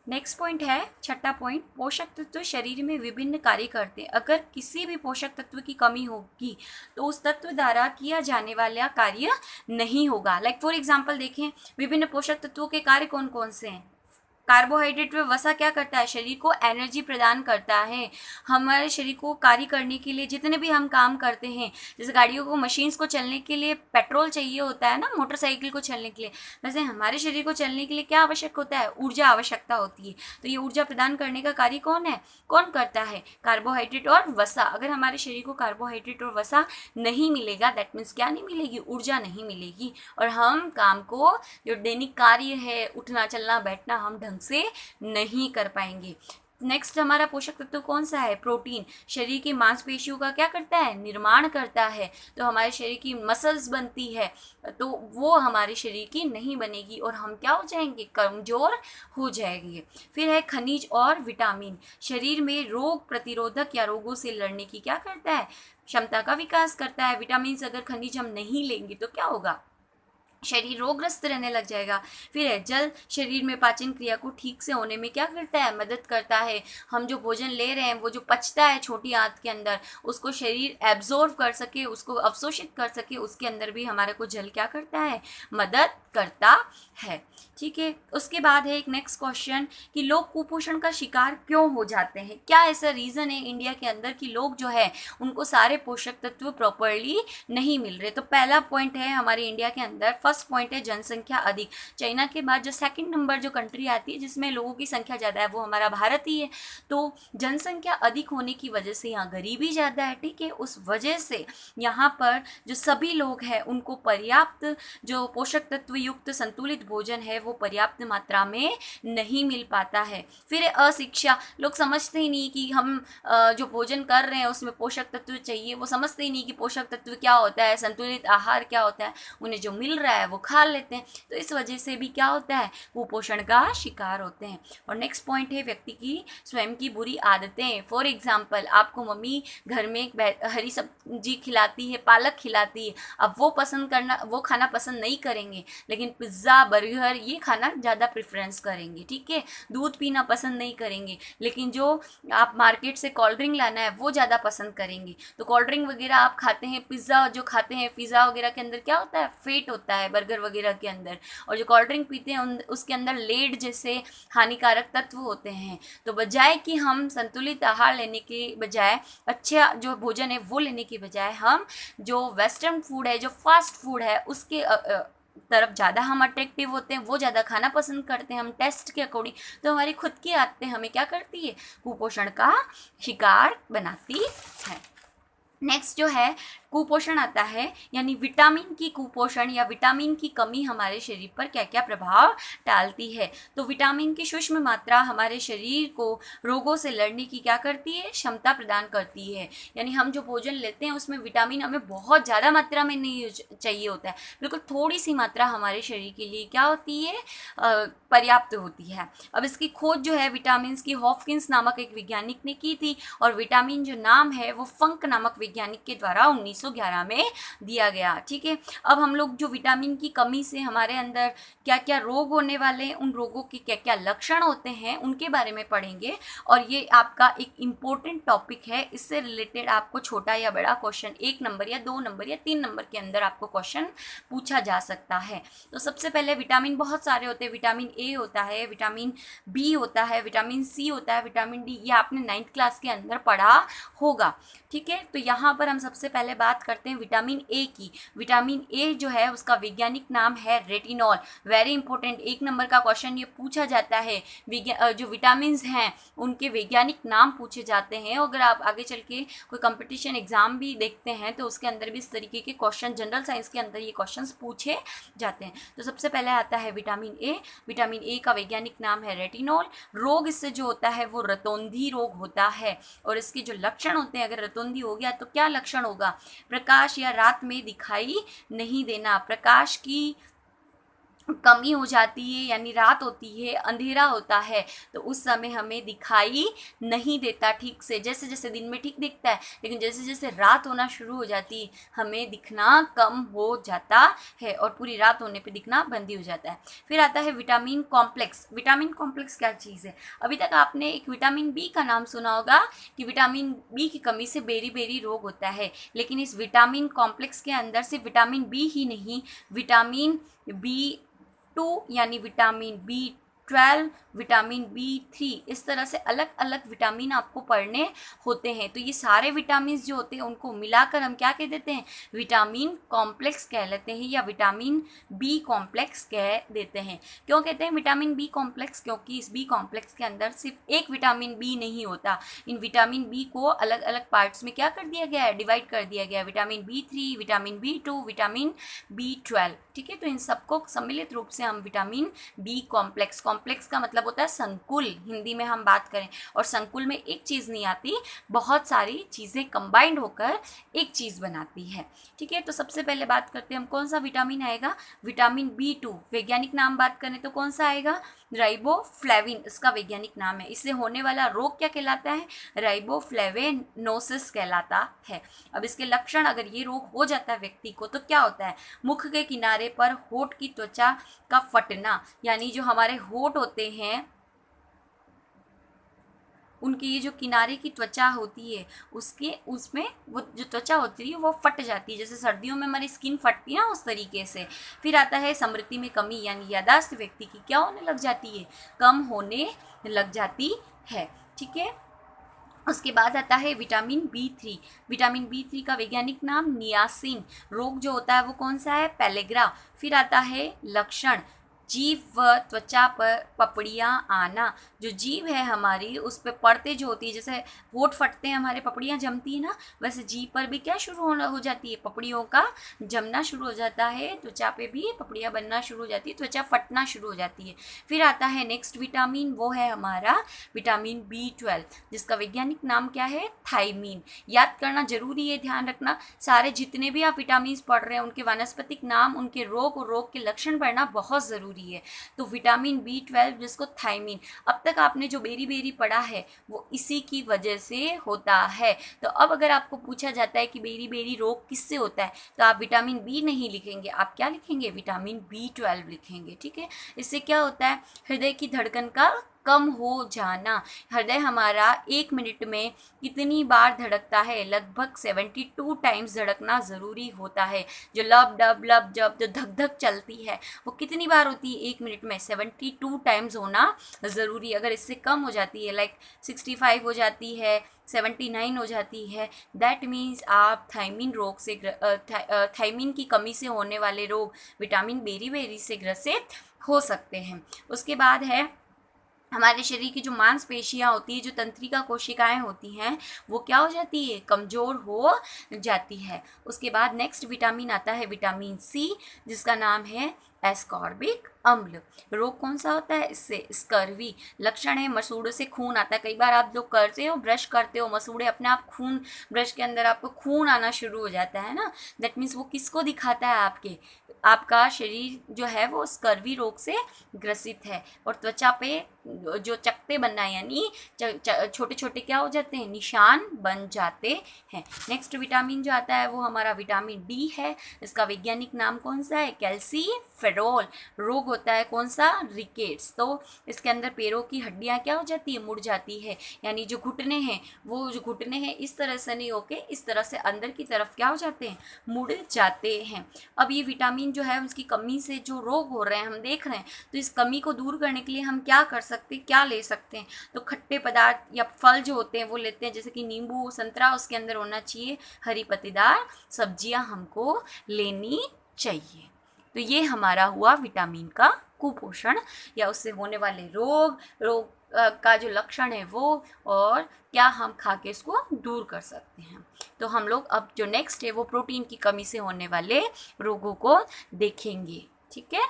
Next point है छठा point, पोषक तत्व शरीर में विभिन्न कार्य करते हैं। अगर किसी भी पोषक तत्व की कमी होगी तो उस तत्व द्वारा किया जाने वाला कार्य नहीं होगा। लाइक फॉर एग्जांपल देखें, विभिन्न पोषक तत्वों के कार्य कौन कौन से हैं। कार्बोहाइड्रेट व वसा क्या करता है, शरीर को एनर्जी प्रदान करता है। हमारे शरीर को कार्य करने के लिए जितने भी हम काम करते हैं, जैसे गाड़ियों को, मशीन्स को चलने के लिए पेट्रोल चाहिए होता है ना, मोटरसाइकिल को चलने के लिए, वैसे हमारे शरीर को चलने के लिए क्या आवश्यक होता है, ऊर्जा आवश्यकता होती है। तो ये ऊर्जा प्रदान करने का कार्य कौन है, कौन करता है, कार्बोहाइड्रेट और वसा। अगर हमारे शरीर को कार्बोहाइड्रेट और वसा नहीं मिलेगा, दैट मीन्स क्या नहीं मिलेगी, ऊर्जा नहीं मिलेगी, और हम काम को, जो दैनिक कार्य है, उठना चलना बैठना, हम ढंग से नहीं कर पाएंगे। नेक्स्ट हमारा पोषक तत्व कौन सा है, प्रोटीन। शरीर की मांसपेशियों का क्या करता है, निर्माण करता है। तो हमारे शरीर की मसल्स बनती है, तो वो हमारे शरीर की नहीं बनेगी और हम क्या हो जाएंगे, कमजोर हो जाएंगे। फिर है खनिज और विटामिन। शरीर में रोग प्रतिरोधक या रोगों से लड़ने की क्या करता है, क्षमता का विकास करता है। विटामिन अगर खनिज हम नहीं लेंगे तो क्या होगा, शरीर रोगग्रस्त रहने लग जाएगा। फिर है जल, शरीर में पाचन क्रिया को ठीक से होने में क्या करता है, मदद करता है। हम जो भोजन ले रहे हैं वो जो पचता है छोटी आंत के अंदर, उसको शरीर एब्जॉर्व कर सके, उसको अवशोषित कर सके, उसके अंदर भी हमारे को जल क्या करता है, मदद करता है। ठीक है, उसके बाद है एक नेक्स्ट क्वेश्चन कि लोग कुपोषण का शिकार क्यों हो जाते हैं। क्या ऐसा रीज़न है इंडिया के अंदर कि लोग जो है उनको सारे पोषक तत्व प्रॉपरली नहीं मिल रहे। तो पहला पॉइंट है हमारे इंडिया के अंदर, फर्स्ट पॉइंट है जनसंख्या अधिक। चाइना के बाद जो सेकंड नंबर जो कंट्री आती है जिसमें लोगों की संख्या ज़्यादा है वो हमारा भारत ही है। तो जनसंख्या अधिक होने की वजह से यहाँ गरीबी ज़्यादा है। ठीक है, उस वजह से यहाँ पर जो सभी लोग हैं उनको पर्याप्त जो पोषक तत्व युक्त संतुलित भोजन है वो पर्याप्त मात्रा में नहीं मिल पाता है। फिर अशिक्षा, लोग समझते ही नहीं कि हम जो भोजन कर रहे हैं उसमें पोषक तत्व चाहिए, वो समझते ही नहीं कि पोषक तत्व क्या होता है, संतुलित आहार क्या होता है। उन्हें जो मिल रहा है वो खा लेते हैं, तो इस वजह से भी क्या होता है, कुपोषण का शिकार होते हैं। और नेक्स्ट पॉइंट है व्यक्ति की स्वयं की बुरी आदतें। फॉर एग्जाम्पल, आपको मम्मी घर में हरी सब्जी खिलाती है, पालक खिलाती है, अब वो खाना पसंद नहीं करेंगे, लेकिन पिज्ज़ा बर्गर ये खाना ज़्यादा प्रेफरेंस करेंगे। ठीक है, दूध पीना पसंद नहीं करेंगे, लेकिन जो आप मार्केट से कोल्ड ड्रिंक लाना है वो ज़्यादा पसंद करेंगे। तो कोल्ड ड्रिंक वगैरह आप खाते हैं, पिज़्ज़ा जो खाते हैं, पिज़्ज़ा वगैरह के अंदर क्या होता है, फेट होता है, बर्गर वगैरह के अंदर, और जो कोल्ड ड्रिंक पीते हैं उसके अंदर लेड जैसे हानिकारक तत्व होते हैं। तो बजाय कि हम संतुलित आहार लेने के बजाय, अच्छा जो भोजन है वो लेने के बजाय, हम जो वेस्टर्न फूड है, जो फास्ट फूड है, उसके तरफ ज़्यादा हम अट्रैक्टिव होते हैं, वो ज़्यादा खाना पसंद करते हैं हम टेस्ट के अकॉर्डिंग। तो हमारी खुद की आदतें हमें क्या करती है, कुपोषण का शिकार बनाती है। नेक्स्ट जो है कुपोषण आता है, यानी विटामिन की कुपोषण या विटामिन की कमी हमारे शरीर पर क्या क्या प्रभाव डालती है। तो विटामिन की सूक्ष्म मात्रा हमारे शरीर को रोगों से लड़ने की क्या करती है, क्षमता प्रदान करती है। यानी हम जो भोजन लेते हैं उसमें विटामिन हमें बहुत ज़्यादा मात्रा में नहीं चाहिए होता है, बिल्कुल थोड़ी सी मात्रा हमारे शरीर के लिए क्या होती है, पर्याप्त होती है। अब इसकी खोज जो है विटामिन की हॉपकिंस नामक एक वैज्ञानिक ने की थी, और विटामिन जो नाम है वो फंक नामक वैज्ञानिक के द्वारा 1911 में दिया गया। ठीक है, अब हम लोग जो विटामिन की कमी से हमारे अंदर क्या क्या रोग होने वाले हैं, उन रोगों के क्या क्या लक्षण होते हैं, उनके बारे में पढ़ेंगे। और ये आपका एक इम्पोर्टेंट टॉपिक है, इससे रिलेटेड आपको छोटा या बड़ा क्वेश्चन 1 नंबर या 2 नंबर या 3 नंबर के अंदर आपको क्वेश्चन पूछा जा सकता है। तो सबसे पहले विटामिन बहुत सारे होते हैं, विटामिन ए होता है, विटामिन बी होता है, विटामिन सी होता है, विटामिन डी, ये आपने 9th क्लास के अंदर पढ़ा होगा। ठीक है, तो यहाँ पर हम सबसे पहले बात करते हैं विटामिन ए की। विटामिन ए जो है उसका वैज्ञानिक नाम है रेटिनॉल। वेरी इंपॉर्टेंट, 1 नंबर का क्वेश्चन ये पूछा जाता है, जो विटामिन हैं उनके वैज्ञानिक नाम पूछे जाते हैं। अगर आप आगे चल के कोई कंपटीशन एग्जाम भी देखते हैं तो उसके अंदर भी इस तरीके के क्वेश्चन, जनरल साइंस के अंदर ये क्वेश्चन पूछे जाते हैं। तो सबसे पहले आता है विटामिन ए। विटामिन ए का वैज्ञानिक नाम है रेटिनॉल। रोग इससे जो होता है वो रतौंधी रोग होता है, और इसके जो लक्षण होते हैं, अगर रतौंधी हो गया तो क्या लक्षण होगा, प्रकाश या रात में दिखाई नहीं देना, प्रकाश की कमी हो जाती है, यानी रात होती है, अंधेरा होता है, तो उस समय हमें दिखाई नहीं देता ठीक से। जैसे जैसे दिन में ठीक दिखता है, लेकिन जैसे जैसे रात होना शुरू हो जाती है हमें दिखना कम हो जाता है और पूरी रात होने पे दिखना बंद ही हो जाता है। फिर आता है विटामिन कॉम्प्लेक्स। विटामिन कॉम्प्लेक्स क्या चीज़ है? अभी तक आपने एक विटामिन बी का नाम सुना होगा कि विटामिन बी की कमी से बेरी बेरी रोग होता है, लेकिन इस विटामिन कॉम्प्लेक्स के अंदर सिर्फ विटामिन बी ही नहीं, विटामिन बी 2 यानी विटामिन बी 12, विटामिन बी 3, इस तरह से अलग अलग विटामिन आपको पढ़ने होते हैं। तो ये सारे विटामिन जो होते हैं उनको मिलाकर हम क्या कह देते हैं? विटामिन कॉम्प्लेक्स कह लेते हैं या विटामिन बी कॉम्प्लेक्स कह देते हैं। क्यों कहते हैं विटामिन बी कॉम्प्लेक्स? क्योंकि इस बी कॉम्प्लेक्स के अंदर सिर्फ एक विटामिन बी नहीं होता, इन विटामिन बी को अलग अलग पार्ट्स में क्या कर दिया गया है? डिवाइड कर दिया गया है। Vitamin B 3, vitamin B 2, vitamin B 12। ठीक है, तो इन सबको सम्मिलित रूप से हम विटामिन बी कॉम्प्लेक्स, कॉम्प्लेक्स का मतलब होता है संकुल, हिंदी में हम बात करें, और संकुल में एक चीज़ नहीं आती, बहुत सारी चीज़ें कंबाइंड होकर एक चीज़ बनाती है। ठीक है, तो सबसे पहले बात करते हैं हम कौन सा विटामिन आएगा? Vitamin B 2। वैज्ञानिक नाम बात करें तो कौन सा आएगा? राइबोफ्लेविन इसका वैज्ञानिक नाम है। इससे होने वाला रोग क्या कहलाता है? राइबोफ्लेविनोसिस कहलाता है। अब इसके लक्षण, अगर ये रोग हो जाता है व्यक्ति को तो क्या होता है? मुख के किनारे पर होठ की त्वचा का फटना, यानी जो हमारे होठ होते हैं उनकी ये जो किनारे की त्वचा होती है उसमें वो जो त्वचा होती है वो फट जाती है, जैसे सर्दियों में हमारी स्किन फटती है ना, उस तरीके से। फिर आता है स्मृति में कमी, यानी याददाश्त व्यक्ति की क्या होने लग जाती है? कम होने लग जाती है। ठीक है, उसके बाद आता है विटामिन बी 3। विटामिन बी 3 का वैज्ञानिक नाम नियासिन। रोग जो होता है वो कौन सा है? पेलेग्रा। फिर आता है लक्षण, जीभ व त्वचा पर पपड़ियाँ आना। जो जीभ है हमारी उस पर पड़ते जो होती है, जैसे होठ फटते हैं हमारे, पपड़ियाँ जमती है ना, वैसे जीभ पर भी क्या शुरू होना हो जाती है? पपड़ियों का जमना शुरू हो जाता है, त्वचा पे भी पपड़ियाँ बनना शुरू हो जाती है, त्वचा फटना शुरू हो जाती है। फिर आता है नेक्स्ट विटामिन, वो है हमारा विटामिन बी 12, जिसका वैज्ञानिक नाम क्या है? थायमीन। याद करना जरूरी है, ध्यान रखना, सारे जितने भी आप विटामिन पढ़ रहे हैं उनके वानस्पतिक नाम, उनके रोग और रोग के लक्षण पढ़ना बहुत ज़रूरी है। तो विटामिन बी 12 जिसको थायमीन, अब तक आपने जो बेरी बेरी पढ़ा है वो इसी की वजह से होता है। तो अब अगर आपको पूछा जाता है कि बेरी बेरी रोग किससे होता है, तो आप विटामिन बी नहीं लिखेंगे, आप क्या लिखेंगे? विटामिन बी 12 लिखेंगे। ठीक है, इससे क्या होता है? हृदय की धड़कन का कम हो जाना। हृदय हमारा 1 मिनट में कितनी बार धड़कता है? लगभग 72 टाइम्स धड़कना ज़रूरी होता है। जो लब डब लब जब जो धक धक चलती है वो कितनी बार होती है 1 मिनट में? 72 टाइम्स होना ज़रूरी। अगर इससे कम हो जाती है, लाइक 65 हो जाती है, 79 हो जाती है, दैट मीन्स आप थायमीन रोग से थायमीन की कमी से होने वाले रोग विटामिन बेरी बेरी से ग्रसित हो सकते हैं। उसके बाद है हमारे शरीर की जो मांसपेशियां होती है, जो तंत्रिका कोशिकाएं होती हैं, वो क्या हो जाती है? कमज़ोर हो जाती है। उसके बाद नेक्स्ट विटामिन आता है विटामिन सी, जिसका नाम है एस्कॉर्बिक अम्ल। रोग कौन सा होता है इससे? स्कर्वी। लक्षण है, मसूड़ों से खून आता है। कई बार आप लोग करते हो, ब्रश करते हो, मसूड़े अपने आप खून, ब्रश के अंदर आपको खून आना शुरू हो जाता है ना, दैट मीन्स वो किसको दिखाता है? आपका शरीर जो है वो स्कर्वी रोग से ग्रसित है। और त्वचा पे जो चकते बनना है, यानी छोटे छोटे क्या हो जाते हैं? निशान बन जाते हैं। नेक्स्ट विटामिन जो आता है वो हमारा विटामिन डी है। इसका वैज्ञानिक नाम कौन सा है? कैल्सीफेरॉल। रोग होता है कौन सा? रिकेट्स। तो इसके अंदर पैरों की हड्डियां क्या हो जाती है? मुड़ जाती है, यानी जो घुटने हैं, वो जो घुटने हैं इस तरह से नहीं होके इस तरह से अंदर की तरफ क्या हो जाते हैं? मुड़ जाते हैं। अब ये विटामिन जो है उसकी कमी से जो रोग हो रहे हैं हम देख रहे हैं, तो इस कमी को दूर करने के लिए हम क्या कर सकते हैं, क्या ले सकते हैं? तो खट्टे पदार्थ या फल जो होते हैं वो लेते हैं, जैसे कि नींबू, संतरा, उसके अंदर होना चाहिए। हरी पत्तेदार सब्जियां हमको लेनी चाहिए। तो ये हमारा हुआ विटामिन का कुपोषण या उससे होने वाले रोग का जो लक्षण है वो, और क्या हम खा के इसको दूर कर सकते हैं। तो हम लोग अब जो नेक्स्ट है वो प्रोटीन की कमी से होने वाले रोगों को देखेंगे। ठीक है।